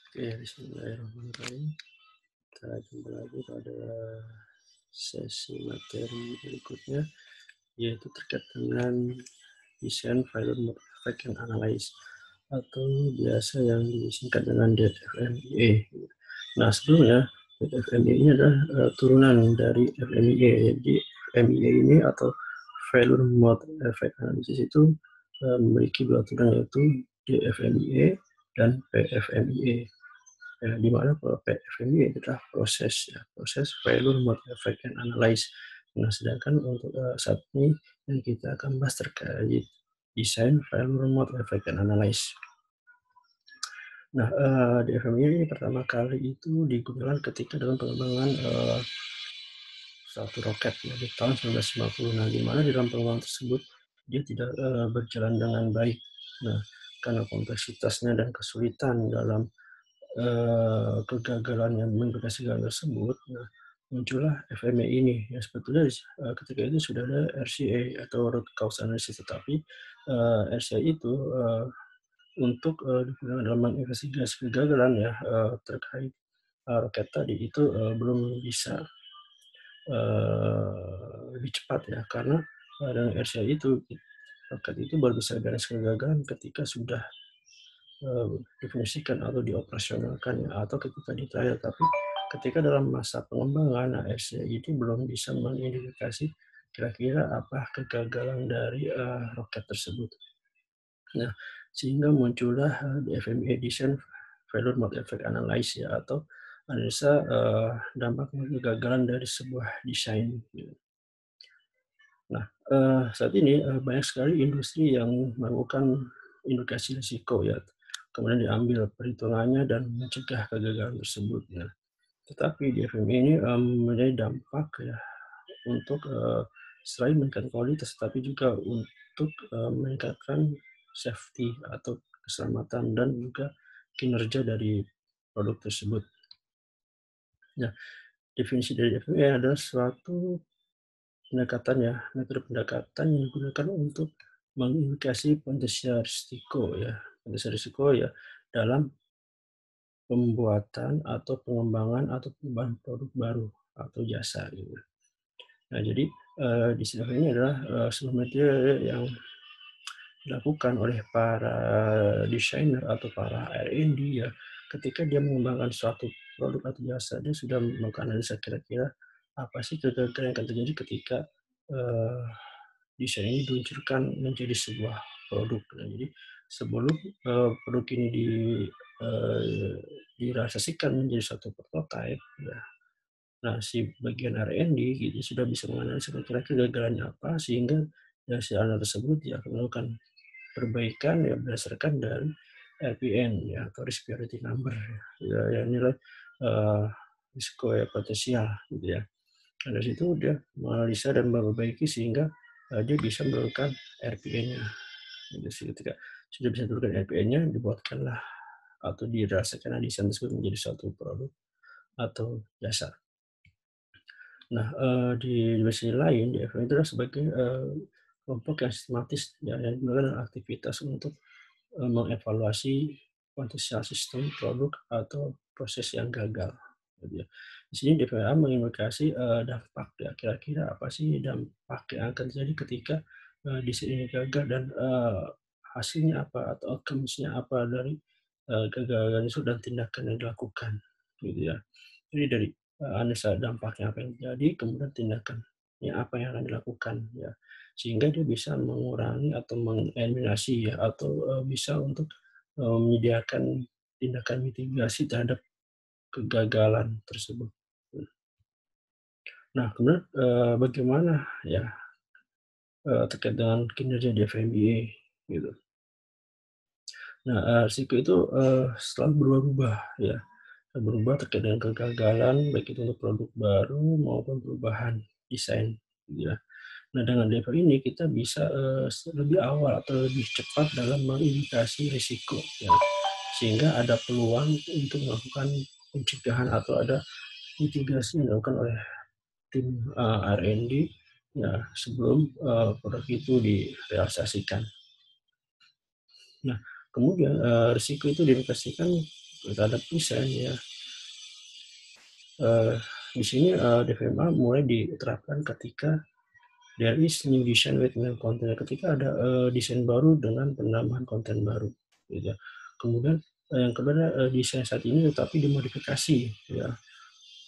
Oke, bismillahirrahmanirrahim. Kita jumpa lagi pada sesi materi berikutnya, yaitu terkait dengan desain failure mode effect and analysis, atau biasa yang disingkat dengan DFMEA. Nah, sebelumnya DFMEA ini adalah turunan dari FMEA. Jadi FMEA ini atau failure mode effect analysis itu memiliki dua turunan, yaitu DFMEA dan PFMEA. Ya, di mana PFMEA adalah proses failure mode effect and analysis. Nah, sedangkan untuk saat ini yang kita akan bahas terkait desain failure mode effect and analysis. Nah, DFMEA ini pertama kali itu digunakan ketika dalam pengembangan satu roket ya, di tahun 1950. Nah, di mana di dalam pengembangan tersebut dia tidak berjalan dengan baik. Nah, karena kompleksitasnya dan kesulitan dalam kegagalan yang mengikuti segala tersebut, nah, muncullah FME ini. Ya, sebetulnya ketika itu sudah ada RCA atau root cause analysis, tetapi RCA itu untuk digunakan dalam menginvestigasi kegagalan ya terkait roket tadi itu belum bisa lebih cepat ya, karena dengan RCA itu roket itu baru bisa beres kegagalan ketika sudah difungsikan atau dioperasionalkan ya, atau ketika di trial. Tapi ketika dalam masa pengembangan, RCA ini belum bisa mengidentifikasi kira-kira apa kegagalan dari roket tersebut. Nah, sehingga muncullah di FMEA Design Failure Mode Effect Analysis ya, atau analisa dampak kegagalan dari sebuah desain. Nah, saat ini banyak sekali industri yang melakukan indikasi risiko ya, kemudian diambil perhitungannya dan mencegah kegagalan tersebut ya. Tetapi di FME ini mempunyai dampak ya untuk selain meningkatkan kualitas, tapi juga untuk meningkatkan safety atau keselamatan dan juga kinerja dari produk tersebut. Nah, definisi dari FME adalah suatu pendekatan ya, metode pendekatan yang digunakan untuk mengindikasi potensial risiko ya, dalam pembuatan atau pengembangan atau perubahan produk baru atau jasa gitu. Nah, jadi di sini ini adalah sebuah metode yang dilakukan oleh para desainer atau para R&D ya, ketika dia mengembangkan suatu produk atau jasa, dia sudah melakukan analisa kira-kira apa sih kegagalan yang akan terjadi ketika uh, desain ini diluncurkan menjadi sebuah produk. Nah, jadi sebelum produk ini direalisasikan menjadi satu prototipe, ya, nah si bagian R&D gitu sudah bisa menganalisa kira-kira kegagalannya apa, sehingga dari hasil analisis tersebut dia akan melakukan perbaikan ya berdasarkan dari RPN ya, atau risk priority number ya, yang nilai risiko ya potensial gitu ya. Nah, dari situ dia menganalisa dan memperbaiki sehingga dia bisa menurunkan RPN-nya. Jadi ketika sudah bisa menurunkan RPN-nya, dibuatkanlah atau dirasakan desain tersebut menjadi suatu produk atau jasa. Nah, di sisi lain, di FME itu adalah sebagai kelompok yang sistematis ya, yang melakukan aktivitas untuk mengevaluasi potensial sistem, produk, atau proses yang gagal. Gitu ya. Di sini DPA mengindikasi dampak ya, kira-kira apa sih dampak yang akan terjadi ketika desain ini gagal, dan hasilnya apa atau outcomes-nya apa dari kegagalan itu dan tindakan yang dilakukan. Gitu ya. Jadi dari analisa dampaknya apa yang terjadi, kemudian tindakannya apa yang akan dilakukan ya, sehingga dia bisa mengurangi atau mengeliminasi ya, atau bisa untuk menyediakan tindakan mitigasi terhadap kegagalan tersebut. Nah, kemudian bagaimana ya terkait dengan kinerja di FMEA gitu. Nah, risiko itu selalu berubah-ubah ya, berubah terkait dengan kegagalan baik itu untuk produk baru maupun perubahan desain gitu ya. Nah, dengan level ini kita bisa lebih awal atau lebih cepat dalam mengindikasi risiko ya, sehingga ada peluang untuk melakukan pencegahan atau ada mitigasi yang dilakukan oleh tim R&D ya sebelum produk itu direalisasikan. Nah, kemudian risiko itu diindikasikan terhadap desain ya. Di sini DVMA mulai diterapkan ketika there is new design with new content. Ketika ada desain baru dengan penambahan konten baru, gitu ya. Kemudian yang kedua desain saat ini tetapi dimodifikasi, ya.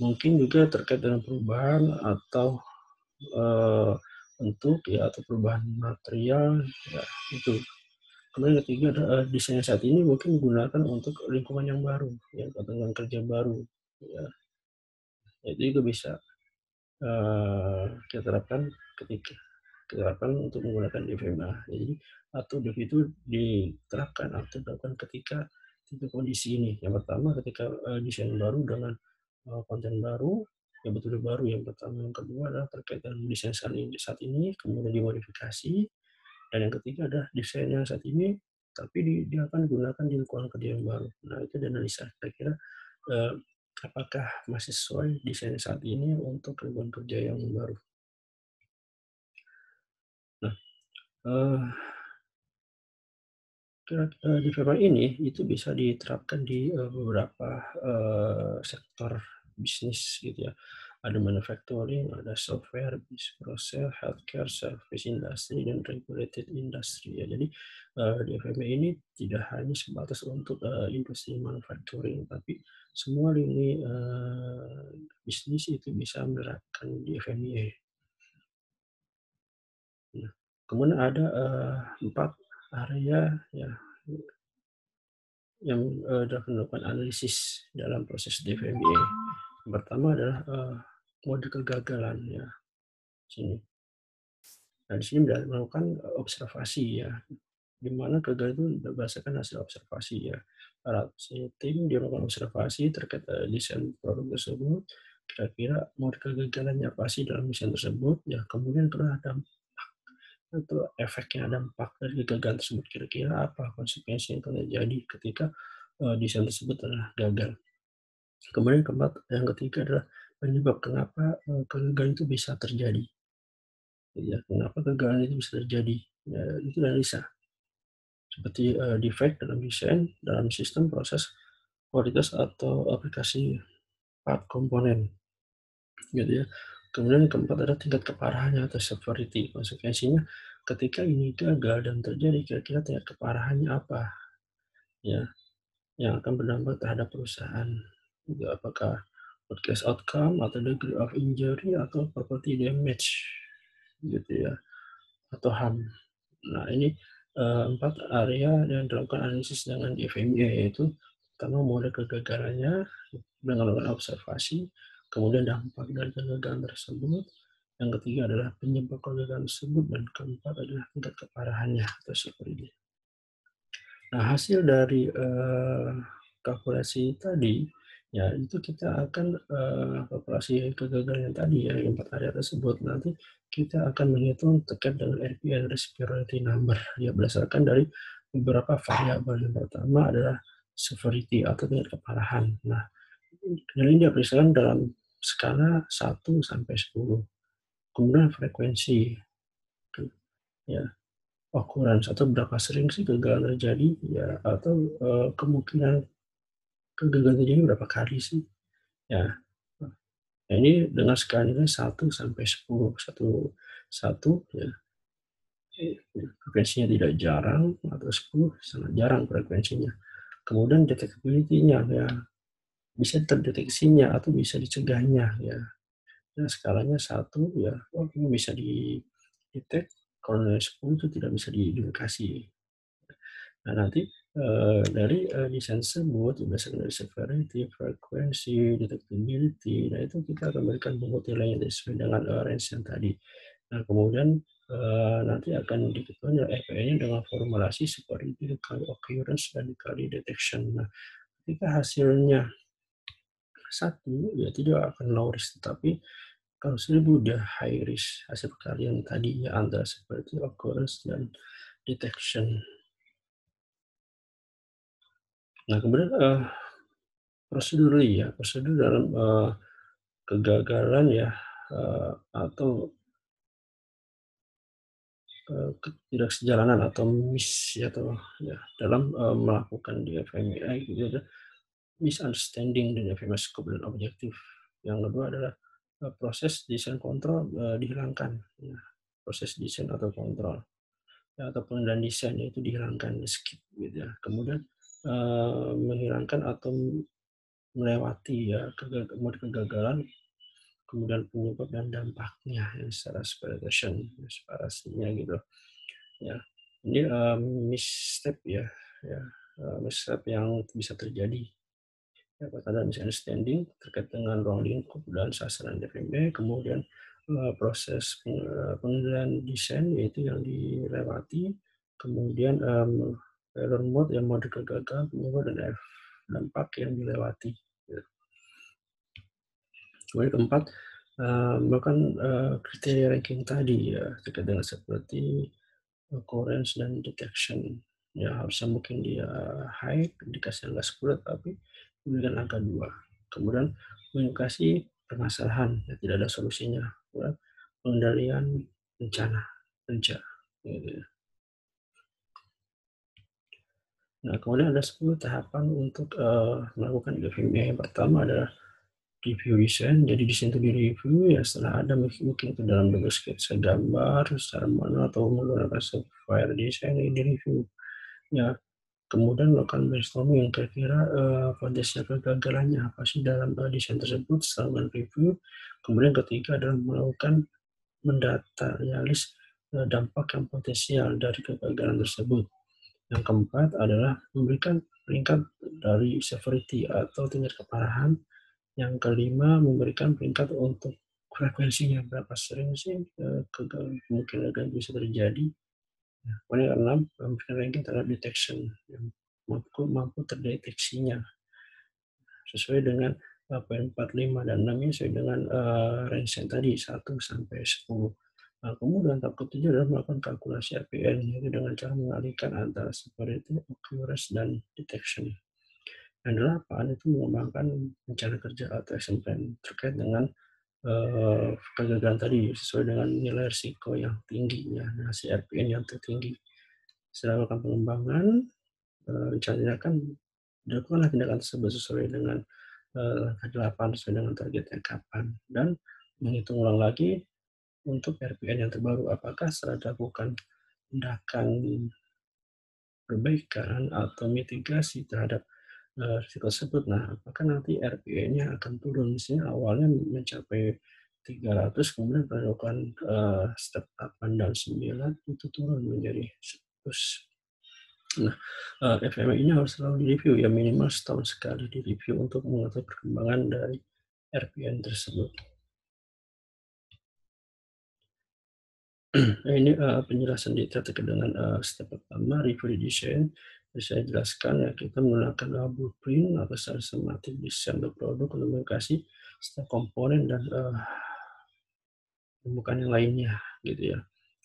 Mungkin juga terkait dengan perubahan atau bentuk ya atau perubahan material, ya itu. Kemudian ketiga ada desain saat ini mungkin digunakan untuk lingkungan yang baru, ya atau dengan kerja baru, ya. Itu juga bisa kita terapkan ketika diterapkan untuk menggunakan DVMA. Jadi atau DV itu diterapkan atau dilakukan ketika tiga kondisi ini. Yang pertama ketika desain baru dengan konten baru, yang betul baru. Yang pertama, yang kedua adalah terkait dengan desain saat ini, kemudian dimodifikasi, dan yang ketiga adalah desain yang saat ini, tapi dia akan digunakan di lingkungan kerja yang baru. Nah itu dianalisa kira-kira eh, apakah masih sesuai desain saat ini untuk lingkungan kerja yang baru. Nah, eh, di firma ini itu bisa diterapkan di beberapa sektor bisnis gitu ya. Ada manufacturing, ada software, business process, healthcare, service industry, dan regulated industry ya. Jadi di FME ini tidak hanya sebatas untuk industri manufacturing, tapi semua lini bisnis itu bisa menerapkan di FME. Nah, kemudian ada 4 area ya yang dapat melakukan analisis dalam proses DVMA. Yang pertama adalah mode kegagalan ya sini. Nah, di sini melakukan observasi ya, di mana kegagalan itu berdasarkan hasil observasi ya. Para tim dia melakukan observasi terkait desain produk tersebut, kira-kira mode kegagalannya apa sih dalam desain tersebut ya. Kemudian kalau ada itu efeknya dampak dari kegagalan tersebut, kira-kira apa konsekuensi yang akan terjadi ketika desain tersebut adalah gagal. Kemudian yang ketiga adalah penyebab kenapa kegagalan itu bisa terjadi. Ya, kenapa kegagalan itu bisa terjadi? Ya, itu analisa. Seperti defect dalam desain, dalam sistem, proses, kualitas atau aplikasi part komponen, gitu ya. Kemudian yang keempat adalah tingkat keparahannya atau severity. Konsekuensinya ketika ini gagal dan terjadi, kira-kira tingkat keparahannya apa? Ya, yang akan berdampak terhadap perusahaan. Gitu, apakah podcast outcome atau degree of injury atau property damage gitu ya, atau HAM. Nah ini 4 area yang dilakukan analisis dengan FMI, yaitu pertama mode kegagalannya dengan melakukan observasi, kemudian dampak dari kegagalan tersebut, yang ketiga adalah penyebab kegagalan tersebut, dan keempat adalah tingkat keparahannya atau severity. Nah, hasil dari kalkulasi tadi, ya itu kita akan kalkulasi kegagalan yang tadi ya, yang 4 area tersebut. Nanti kita akan menghitung terkait dengan RPN, Respiratory Number, ya berdasarkan dari beberapa variabel. Yang pertama adalah severity atau tingkat keparahan. Nah, ini diaplikasikan dalam skala 1 sampai 10. Kemudian frekuensi, ya occurrence atau berapa sering sih kegagalan terjadi ya, atau kemungkinan kegagalan terjadi berapa kali sih ya. Nah, ini dengan skala nilai 1 sampai 10. Satu ya frekuensinya tidak jarang, atau 10 sangat jarang frekuensinya. Kemudian detectability-nya ya, bisa terdeteksinya atau bisa dicegahnya ya. Nah, skalanya 1 ya, oh ini bisa di-detect, kalau nilai 10 itu tidak bisa diidentifikasi. Nah, nanti dari desain tersebut berdasarkan dari severity, frekuensi, detectability, nah itu kita akan berikan bentuk nilainya sesuai dengan range yang tadi. Nah, kemudian nanti akan ditentukan FPE-nya dengan formulasi seperti dikali occurrence dan dikali detection. Nah, ketika hasilnya 1 ya tidak akan low risk, tetapi kalau 1000 dia high risk hasil kalian tadi ya, antara seperti occurrence dan detection. Nah, kemudian prosedur ya, prosedur dalam kegagalan ya, atau ketidaksejalanan atau miss ya, atau ya dalam melakukan DFMI gitu ya. misunderstanding dan FMS scope dan objektif. Yang kedua adalah proses desain kontrol dihilangkan. Ya, proses desain atau kontrol ya, atau pengendalian desain itu dihilangkan, skip gitu ya. Kemudian menghilangkan atau melewati ya mode kegagalan, kemudian penyebab dan dampaknya ya, secara exploitation, separasinya gitu ya. Ini misstep ya, ya misstep yang bisa terjadi. Ya, ada misunderstanding terkait dengan ruang lingkup dan sasaran DPME, kemudian proses pengendalian desain yaitu yang dilewati, kemudian error mode yang mode kegagalan, penyebab dan dampak yang dilewati. Ya. Kemudian keempat, melakukan kriteria ranking tadi ya terkait dengan seperti occurrence dan detection. Ya harusnya mungkin dia high, dikasih angka 10 tapi memberikan angka 2. Kemudian mengindikasi permasalahan, ya, tidak ada solusinya. Kemudian pengendalian bencana kerja. Gitu ya. Nah, kemudian ada 10 tahapan untuk melakukan FME. Yang pertama adalah review desain. Jadi desain itu direview ya setelah ada mungkin itu dalam bentuk sketsa gambar secara manual atau menggunakan software desain yang direview. Ya, kemudian melakukan brainstorming kira-kira potensial kegagalannya apa sih dalam desain tersebut setelah review. Kemudian ketiga adalah melakukan mendata realis dampak yang potensial dari kegagalan tersebut. Yang keempat adalah memberikan peringkat dari severity atau tingkat keparahan. Yang kelima memberikan peringkat untuk frekuensinya, berapa sering sih kemungkinan gagal bisa terjadi. Kemudian yang keenam memberikan ranking terhadap detection yang mampu terdeteksinya sesuai dengan poin 4, 5, dan 6 ini sesuai dengan range yang tadi 1 sampai 10. Nah, kemudian tahap ketiga adalah melakukan kalkulasi RPN yaitu dengan cara mengalihkan antara severity, occurrence, dan detection. Yang delapan itu mengembangkan rencana kerja atau action plan terkait dengan kegagalan tadi sesuai dengan nilai risiko yang tinggi ya, hasil RPN yang tertinggi. Setelah melakukan pengembangan, rencanakan dilakukanlah tindakan tersebut sesuai dengan langkah 8 sesuai dengan targetnya kapan, dan menghitung ulang lagi untuk RPN yang terbaru apakah setelah dilakukan tindakan perbaikan atau mitigasi terhadap risiko tersebut. Nah, apakah nanti RPE-nya akan turun? Misalnya awalnya mencapai 300, kemudian dilakukan step 8 dan 9 itu turun menjadi 100. Nah, FME ini harus selalu direview ya, minimal setahun sekali direview untuk mengetahui perkembangan dari RPN tersebut. Nah, ini penjelasan detail terkait dengan step pertama, review design. Jadi saya jelaskan ya, kita menggunakan blueprint atau secara sistematik desain untuk produk, komunikasi, setiap komponen, dan pembukaan yang lainnya gitu ya.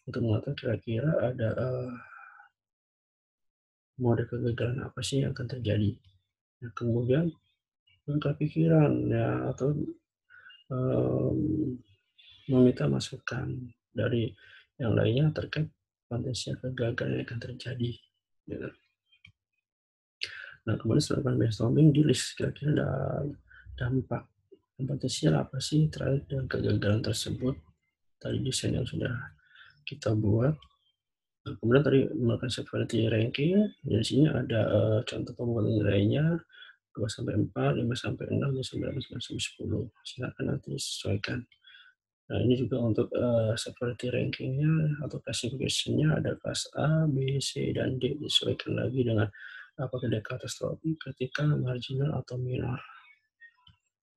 Untuk mengetahui kira-kira ada mode kegagalan apa sih yang akan terjadi. Nah, kemudian langkah pikiran ya atau meminta masukan dari yang lainnya terkait potensial kegagalan yang akan terjadi. Gitu. Nah, kemudian setelah brainstorming di list kira-kira dampak potensial apa sih terkait dengan kegagalan tersebut dari desain yang sudah kita buat. Nah, kemudian tadi melakukan severity ranking. Di sini ada contoh pembuatan nilainya 2 sampai 4, 5 sampai 6, 6 sampai 8, 9 sampai 10. Silakan nanti disesuaikan. Nah, ini juga untuk severity rankingnya atau classification-nya ada kelas A, B, C, dan D. Disesuaikan lagi dengan apakah dia katastrofi, kritikal, marginal, atau minor.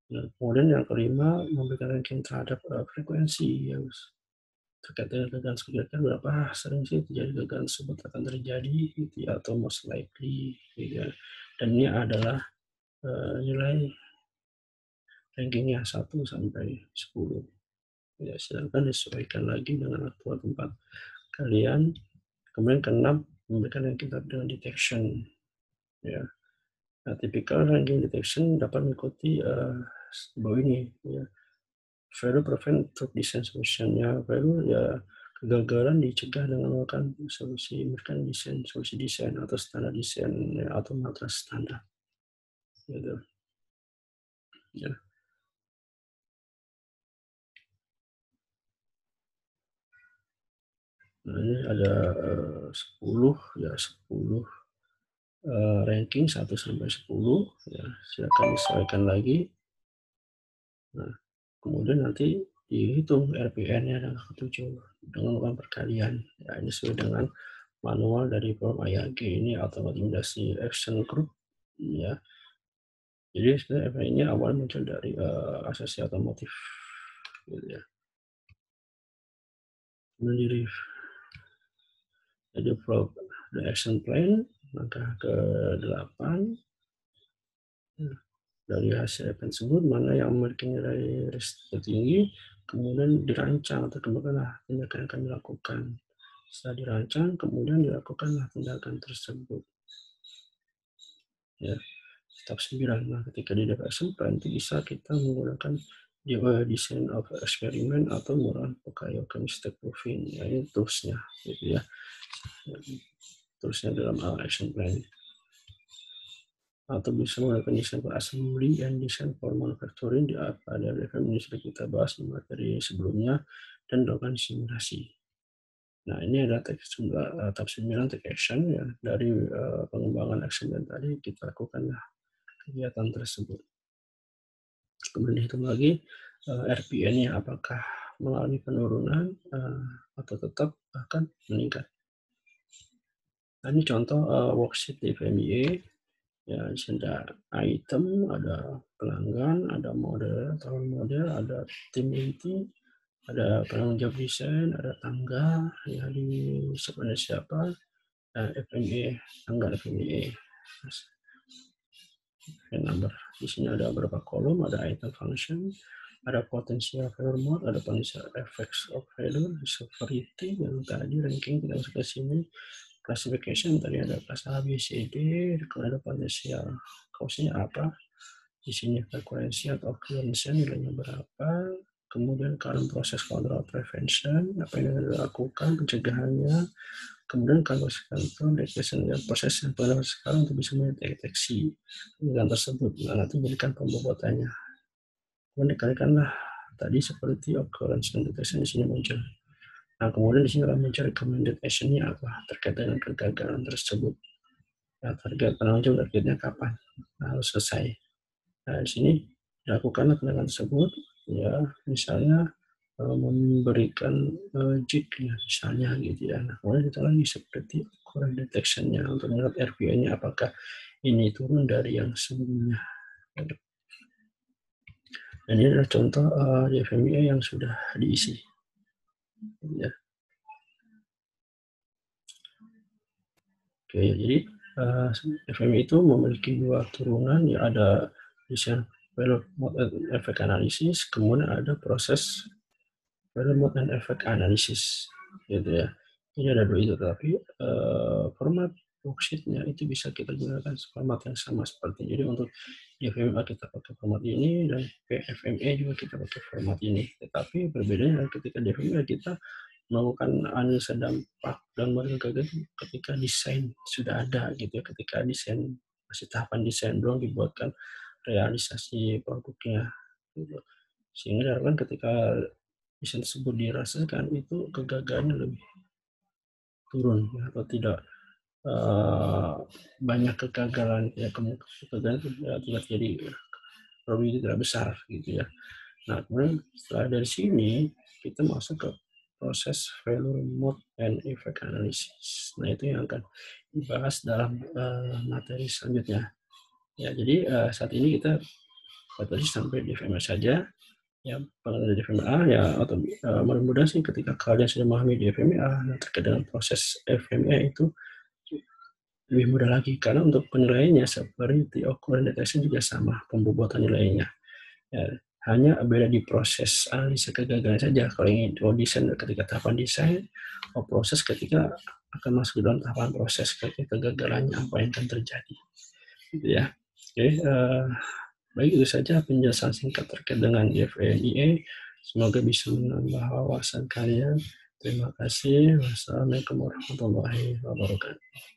Nah, kemudian yang kelima memberikan ranking terhadap frekuensi yang terkait dengan kegagalan kira-kira berapa sering sih terjadi kegagalan tersebut akan terjadi gitu ya, atau most likely gitu ya. Dan ini adalah nilai rankingnya 1 sampai 10. Ya, silakan disesuaikan lagi dengan aktual tempat kalian. Kemudian keenam memberikan ranking dengan detection ya. Nah, typical ranking detection dapat mengikuti bawah ini ya. Value prevent through design solution ya. Value ya kegagalan dicegah dengan melakukan solusi, memberikan desain, solusi desain atau standar desain ya, atau matras standar. gitu. Ya. Nah, ini ada 10 ya, 10 ranking 1 sampai 10 ya, silakan disesuaikan lagi. Nah, kemudian nanti dihitung RPN-nya dan ketujuh dengan melakukan perkalian. Ya, ini sesuai dengan manual dari Form IAG, ini Automatic Industry Action Group ya. Jadi sebenarnya RPN-nya awal muncul dari asosiasi otomotif gitu ya. Kemudian jadi the action plan langkah ke-8 dari hasil event tersebut mana yang memiliki nilai risk tertinggi, kemudian dirancang atau kembalilah tindakan yang akan dilakukan. Setelah dirancang, kemudian dilakukanlah tindakan tersebut. Ya, tahap 9. Nah, ketika di action plan itu bisa kita menggunakan design of experiment atau menggunakan Pokayoke mistake proofing. Ya, ini toolsnya, gitu ya. Toolsnya dalam action plan. Atau bisa menggunakan desain for assembly and design for manufacturing pada level ini sudah kita bahas di materi sebelumnya dan melakukan simulasi. Nah, ini adalah tahap 9 take action ya, dari pengembangan action plan tadi kita lakukanlah kegiatan tersebut. Kemudian hitung lagi RPN-nya apakah mengalami penurunan atau tetap akan meningkat. Nah, ini contoh worksheet di FMEA. Ya, di sini ada item, ada pelanggan, ada model, tahun model, ada tim inti, ada penanggung jawab desain, ada tanggal, ya di sebenarnya siapa, FMEA, tanggal FMEA, number. Di sini ada beberapa kolom, ada item function, ada potential failure mode, ada potential effects of failure, severity yang tadi ranking kita masuk ke sini, classification tadi ada kelas A, B, C, D, kemudian ada potential cause-nya apa, di sini frekuensi atau occurrence nilainya berapa, kemudian current proses control prevention, apa yang dilakukan pencegahannya, kemudian kalau control detection proses yang pada sekarang untuk bisa mendeteksi kegagalan tersebut. Nah, nanti berikan pembobotannya. Kemudian dikalikanlah tadi seperti occurrence dan detection di sini muncul. Nah, kemudian di sini akan mencari recommended action-nya apa terkait dengan kegagalan tersebut. Nah, target penanggung jawab targetnya kapan harus selesai. Nah, di sini dilakukanlah tindakan tersebut, ya, misalnya memberikan jig, ya, misalnya gitu ya. Nah, kemudian kita lagi seperti current detection-nya untuk melihat RPA-nya apakah ini turun dari yang sebelumnya. Dan ini adalah contoh di FMEA yang sudah diisi. Ya. Oke, jadi FMEA itu memiliki dua turunan, ya, ada design failure mode and effect analysis, kemudian ada proses failure mode and effect analysis, gitu ya. Ini ada dua itu, tapi format worksheet-nya itu bisa kita gunakan format yang sama seperti ini. Jadi untuk di FMEA kita pakai format ini dan PFME juga kita pakai format ini. Tetapi berbedanya ketika di FMEA kita melakukan analisa dampak dan model gagal ketika desain sudah ada gitu ya, ketika desain masih tahapan desain belum dibuatkan realisasi produknya gitu. Sehingga diharapkan ketika desain tersebut dirasakan itu kegagalannya lebih turun ya, atau tidak banyak kegagalan ya, kegagalan itu tidak jadi probabilitas tidak besar gitu ya. Nah, kemudian setelah dari sini kita masuk ke proses failure mode and effect analysis. Nah, itu yang akan dibahas dalam materi selanjutnya. Ya, jadi saat ini kita batasi sampai di FMEA saja. Ya, pengenalan di FMEA ya, atau mudah-mudahan sih ketika kalian sudah memahami di FMEA terkait dengan proses FMEA itu lebih mudah lagi karena untuk penilaiannya seperti occurrence detection juga sama pembobotan nilainya. Ya, hanya beda di proses analisa kegagalan saja. Kalau ingin desain ketika tahapan desain, proses ketika akan masuk dalam tahapan proses ketika kegagalannya apa yang akan terjadi, gitu ya. Oke, baik, itu saja penjelasan singkat terkait dengan FMEA. Semoga bisa menambah wawasan kalian. Terima kasih. Wassalamualaikum warahmatullahi wabarakatuh.